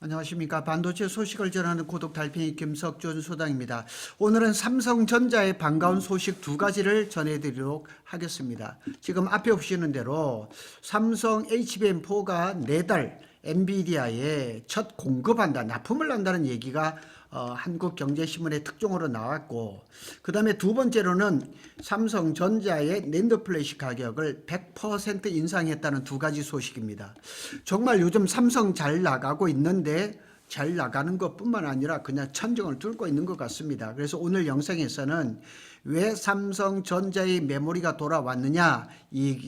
안녕하십니까. 반도체 소식을 전하는 고독 달팽이 김석준 소장입니다. 오늘은 삼성전자의 반가운 소식 두 가지를 전해드리도록 하겠습니다. 지금 앞에 보시는 대로 삼성 HBM4가 내달 엔비디아에 첫 공급한다, 납품을 한다는 얘기가 한국경제신문의 특종으로 나왔고, 그 다음에 두 번째로는 삼성전자의 낸드 플래시 가격을 100% 인상했다는 두 가지 소식입니다. 정말 요즘 삼성 잘 나가고 있는데 잘 나가는 것뿐만 아니라 그냥 천정을 뚫고 있는 것 같습니다. 그래서 오늘 영상에서는 왜 삼성전자의 메모리가 돌아왔느냐,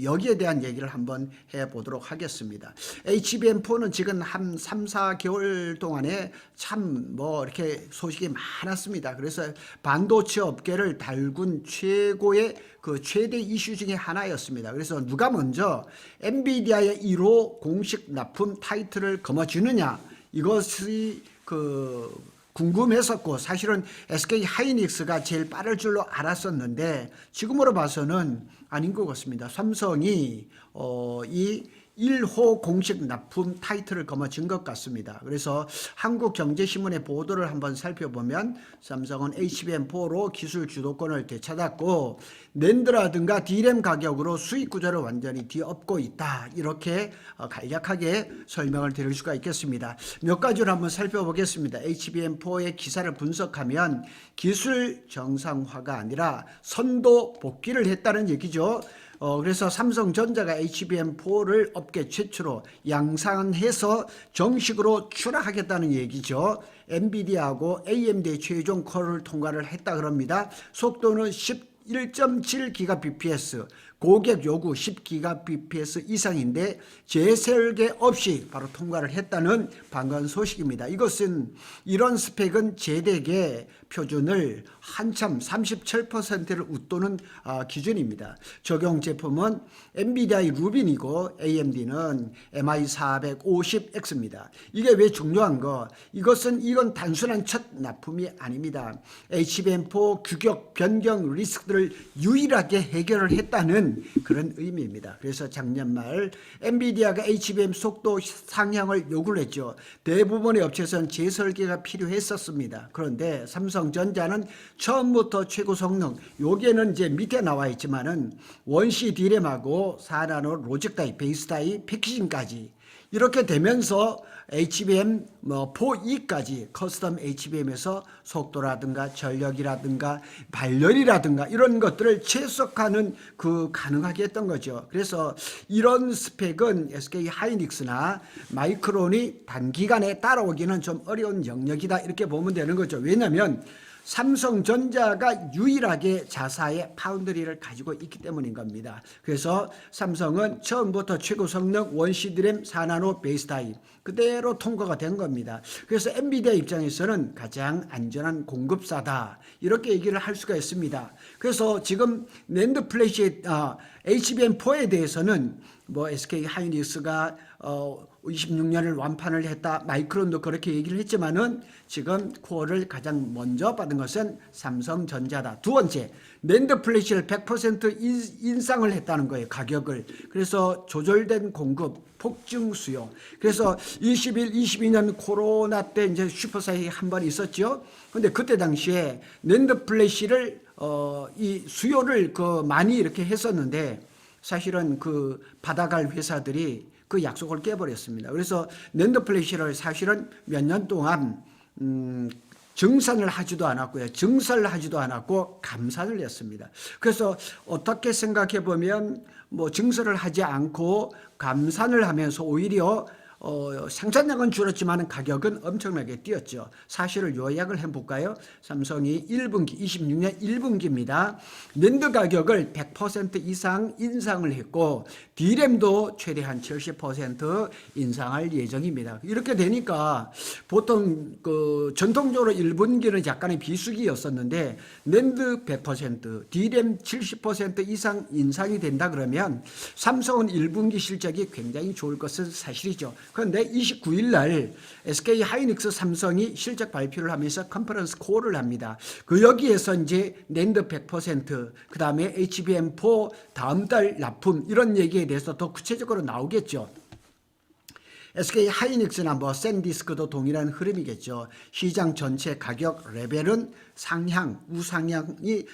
여기에 대한 얘기를 한번 해보도록 하겠습니다. HBM4는 지금 한 3, 4개월 동안에 참 이렇게 소식이 많았습니다. 그래서 반도체 업계를 달군 최고의 최대 이슈 중에 하나였습니다. 그래서 누가 먼저 엔비디아의 1호 공식 납품 타이틀을 거머쥐느냐, 이것이 궁금했었고, 사실은 SK 하이닉스가 제일 빠를 줄로 알았었는데 지금으로 봐서는 아닌 것 같습니다. 삼성이 이 1호 공식 납품 타이틀을 거머쥔 것 같습니다. 그래서 한국경제신문의 보도를 한번 살펴보면 삼성은 HBM4로 기술 주도권을 되찾았고 낸드라든가 D램 가격으로 수익 구조를 완전히 뒤엎고 있다, 이렇게 간략하게 설명을 드릴 수가 있겠습니다. 몇 가지를 한번 살펴보겠습니다. HBM4의 기사를 분석하면 기술 정상화가 아니라 선도 복귀를 했다는 얘기죠. 그래서 삼성전자가 HBM4를 업계 최초로 양산해서 정식으로 출하하겠다는 얘기죠. 엔비디아하고 AMD의 최종 콜을 통과를 했다 그럽니다. 속도는 11.7Gbps, 고객 요구 10Gbps 이상인데 재설계 없이 바로 통과를 했다는 반가운 소식입니다. 이것은 이런 스펙은 제대계 표준을 한참 37%를 웃도는 기준입니다. 적용 제품은 엔비디아의 루빈이고 AMD는 MI450X입니다. 이게 왜 중요한 거? 이건 단순한 첫 납품이 아닙니다. HBM4 규격 변경 리스크들을 유일하게 해결을 했다는 그런 의미입니다. 그래서 작년 말 엔비디아가 HBM 속도 상향을 요구를 했죠. 대부분의 업체에서는 재설계가 필요했었습니다. 그런데 삼성전자는 처음부터 최고 성능, 여기에는 이제 밑에 나와 있지만은 원시 D램하고 4나노 로직 다이, 베이스 다이, 패키징까지 이렇게 되면서 HBM4E까지 커스텀 HBM에서 속도라든가 전력이라든가 발열이라든가 이런 것들을 최적화하는 가능하게 했던 거죠. 그래서 이런 스펙은 SK 하이닉스나 마이크론이 단기간에 따라오기는 좀 어려운 영역이다, 이렇게 보면 되는 거죠. 왜냐하면 삼성전자가 유일하게 자사의 파운드리를 가지고 있기 때문인 겁니다. 그래서 삼성은 처음부터 최고 성능 원시 D램 4나노 베이스 타입 그대로 통과가 된 겁니다. 그래서 엔비디아 입장에서는 가장 안전한 공급사다, 이렇게 얘기를 할 수가 있습니다. 그래서 지금 낸드 플래시 HBM4에 대해서는 SK 하이닉스가 26년을 완판을 했다, 마이크론도 그렇게 얘기를 했지만은 지금 코어를 가장 먼저 받은 것은 삼성전자다. 두 번째, 낸드 플래시를 100% 인상을 했다는 거예요, 가격을. 그래서 조절된 공급, 폭증 수요. 그래서 22년 코로나 때 이제 슈퍼사이클이 한 번 있었죠. 근데 그때 당시에 낸드 플래시를 이 수요를 많이 이렇게 했었는데 사실은 받아갈 회사들이 그 약속을 깨버렸습니다. 그래서 낸드 플래시를 사실은 몇 년 동안 증산을 하지도 않았고요, 증설을 하지도 않았고 감산을 했습니다. 그래서 어떻게 생각해 보면 증설을 하지 않고 감산을 하면서 오히려 생산량은 줄었지만 가격은 엄청나게 뛰었죠. 사실을 요약을 해볼까요? 삼성이 1분기, 26년 1분기입니다. 낸드 가격을 100% 이상 인상을 했고 D램도 최대한 70% 인상할 예정입니다. 이렇게 되니까 보통 전통적으로 1분기는 약간의 비수기였었는데 낸드 100%, D램 70% 이상 인상이 된다 그러면 삼성은 1분기 실적이 굉장히 좋을 것은 사실이죠. 그런데 29일 날 SK 하이닉스 삼성이 실적 발표를 하면서 컨퍼런스 콜을 합니다. 여기에서 이제 낸드 100%, 그 다음에 HBM4 다음 달 납품, 이런 얘기에 대해서 더 구체적으로 나오겠죠. SK 하이닉스나 뭐 샌디스크도 동일한 흐름이겠죠. 시장 전체 가격 레벨은 상향, 우상향이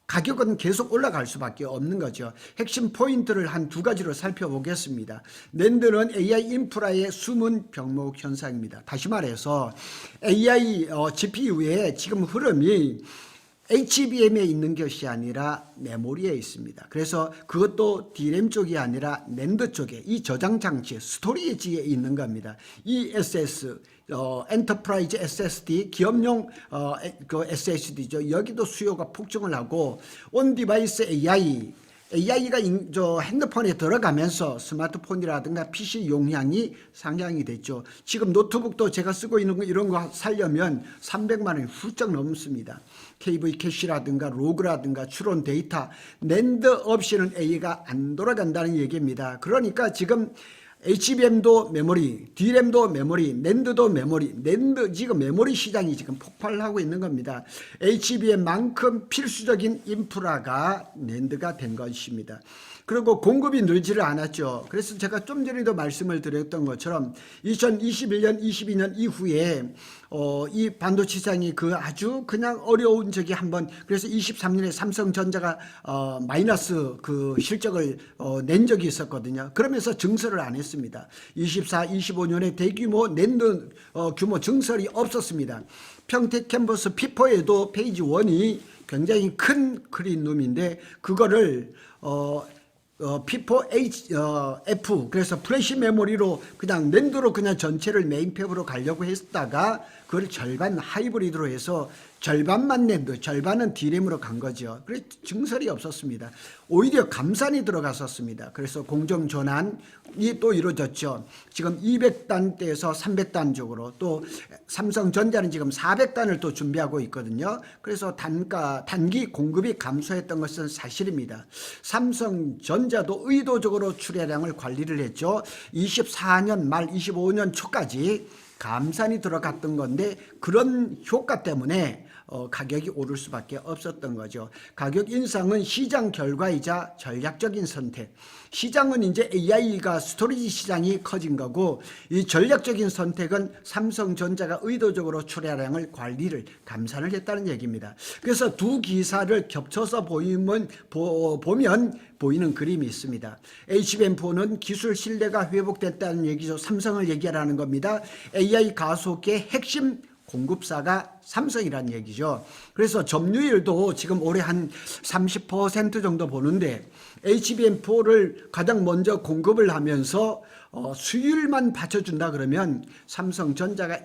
가격은 계속 올라갈 수밖에 없는 거죠. 핵심 포인트를 한 두 가지로 살펴보겠습니다. 낸드는 AI 인프라의 숨은 병목 현상입니다. 다시 말해서 AI GPU의 지금 흐름이 HBM에 있는 것이 아니라 메모리에 있습니다. 그래서 그것도 DRAM 쪽이 아니라 낸드 쪽에 이 저장 장치 스토리지에 있는 겁니다. ESS 엔터프라이즈 SSD 기업용 그 SSD죠. 여기도 수요가 폭증을 하고 온 디바이스 AI가 저 핸드폰에 들어가면서 스마트폰이라든가 PC 용량이 상향이 됐죠. 지금 노트북도 제가 쓰고 있는 거 이런 거 살려면 300만 원이 훌쩍 넘습니다. KV 캐시라든가 로그라든가 추론 데이터 낸드 없이는 AI가 안 돌아간다는 얘기입니다. 그러니까 지금 HBM도 메모리, DRAM도 메모리, 낸드도 메모리, 낸드 지금 메모리 시장이 지금 폭발하고 있는 겁니다. HBM만큼 필수적인 인프라가 낸드가 된 것입니다. 그리고 공급이 늘지를 않았죠. 그래서 제가 좀 전에도 말씀을 드렸던 것처럼 2021년, 22년 이후에 이 반도체 시장이 그 아주 그냥 어려운 적이 한번 그래서 23년에 삼성전자가 마이너스 그 실적을 낸 적이 있었거든요. 그러면서 증설을 안 했습니다. 24, 25년에 대규모 낸드 규모 증설이 없었습니다. 평택 캠퍼스 피포에도 페이지 1이 굉장히 큰 크린룸인데 그거를 피포 F 그래서 플래시 메모리로 그냥 낸드로 그냥 전체를 메인팹으로 가려고 했다가 그걸 절반 하이브리드로 해서 절반만 낸드 절반은 DRAM으로 간 거죠. 그래서 증설이 없었습니다. 오히려 감산이 들어갔었습니다. 그래서 공정 전환이 또 이루어졌죠. 지금 200단대에서 300단 쪽으로 또 삼성전자는 지금 400단을 또 준비하고 있거든요. 그래서 단기 공급이 감소했던 것은 사실입니다. 삼성전자도 의도적으로 출하량을 관리를 했죠. 24년 말 25년 초까지 감산이 들어갔던 건데 그런 효과 때문에 가격이 오를 수밖에 없었던 거죠. 가격 인상은 시장 결과이자 전략적인 선택. 시장은 이제 AI가 스토리지 시장이 커진 거고 이 전략적인 선택은 삼성전자가 의도적으로 출하량을 관리를 감산을 했다는 얘기입니다. 그래서 두 기사를 겹쳐서 보면 보이는 그림이 있습니다. HBM4는 기술 신뢰가 회복됐다는 얘기죠. 삼성을 얘기하라는 겁니다. AI 가속기의 핵심 공급사가 삼성이라는 얘기죠. 그래서 점유율도 지금 올해 한 30% 정도 보는데 HBM4를 가장 먼저 공급을 하면서 수율만 받쳐준다 그러면 삼성전자가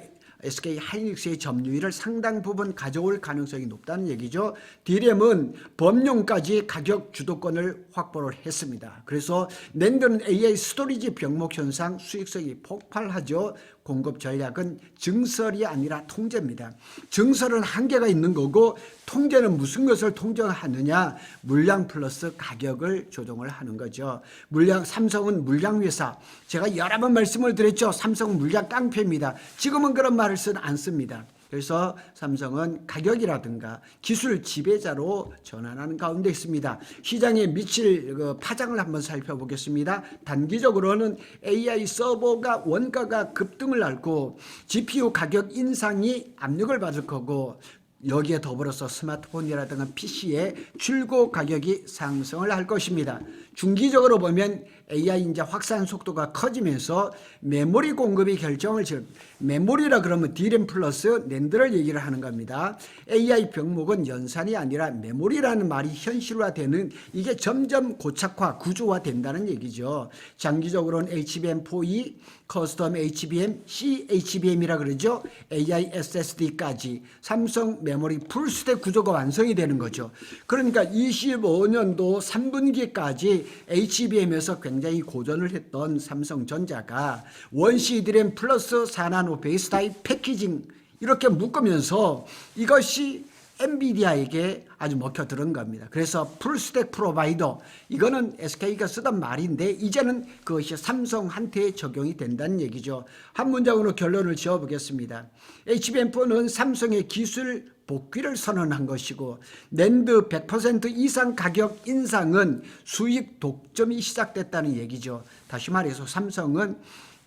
SK 하이닉스의 점유율을 상당 부분 가져올 가능성이 높다는 얘기죠. DRAM은 범용까지 가격 주도권을 확보를 했습니다. 그래서 낸드는 AI 스토리지 병목 현상 수익성이 폭발하죠. 공급 전략은 증설이 아니라 통제입니다. 증설은 한계가 있는 거고 통제는 무슨 것을 통제하느냐? 물량 플러스 가격을 조정을 하는 거죠. 삼성은 물량 회사. 제가 여러 번 말씀을 드렸죠. 삼성은 물량 깡패입니다. 지금은 그런 말을 안 씁니다. 그래서 삼성은 가격이라든가 기술 지배자로 전환하는 가운데 있습니다. 시장에 미칠 파장을 한번 살펴보겠습니다. 단기적으로는 AI 서버가 원가가 급등을 앓고 GPU 가격 인상이 압력을 받을 거고 여기에 더불어서 스마트폰이라든가 PC의 출고 가격이 상승을 할 것입니다. 중기적으로 보면 AI 이제 확산 속도가 커지면서 메모리 공급이 메모리라 그러면 DRAM 플러스 낸드를 얘기를 하는 겁니다. AI 병목은 연산이 아니라 메모리라는 말이 현실화되는 이게 점점 고착화 구조화 된다는 얘기죠. 장기적으로는 HBM4E 커스텀 HBM, CHBM이라 그러죠. AI SSD까지 삼성 메모리 풀스택 구조가 완성이 되는 거죠. 그러니까 25년도 3분기까지 HBM에서 굉장히 고전을 했던 삼성전자가 원시 DRAM 플러스 4나노 베이스 타입 패키징 이렇게 묶으면서 이것이 엔비디아에게 아주 먹혀들은 겁니다. 그래서 풀스택 프로바이더 이거는 SK가 쓰던 말인데 이제는 그것이 삼성한테 적용이 된다는 얘기죠. 한 문장으로 결론을 지어보겠습니다. HBM4는 삼성의 기술 복귀를 선언한 것이고 낸드 100% 이상 가격 인상은 수익 독점이 시작됐다는 얘기죠. 다시 말해서 삼성은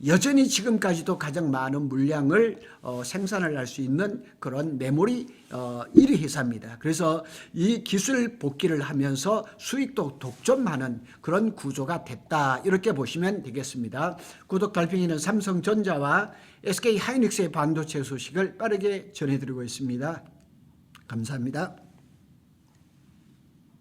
여전히 지금까지도 가장 많은 물량을 생산을 할 수 있는 그런 메모리 1위 회사입니다. 그래서 이 기술 복귀를 하면서 수익도 독점하는 그런 구조가 됐다, 이렇게 보시면 되겠습니다. 구독 달팽이는 삼성전자와 SK 하이닉스의 반도체 소식을 빠르게 전해드리고 있습니다. 감사합니다.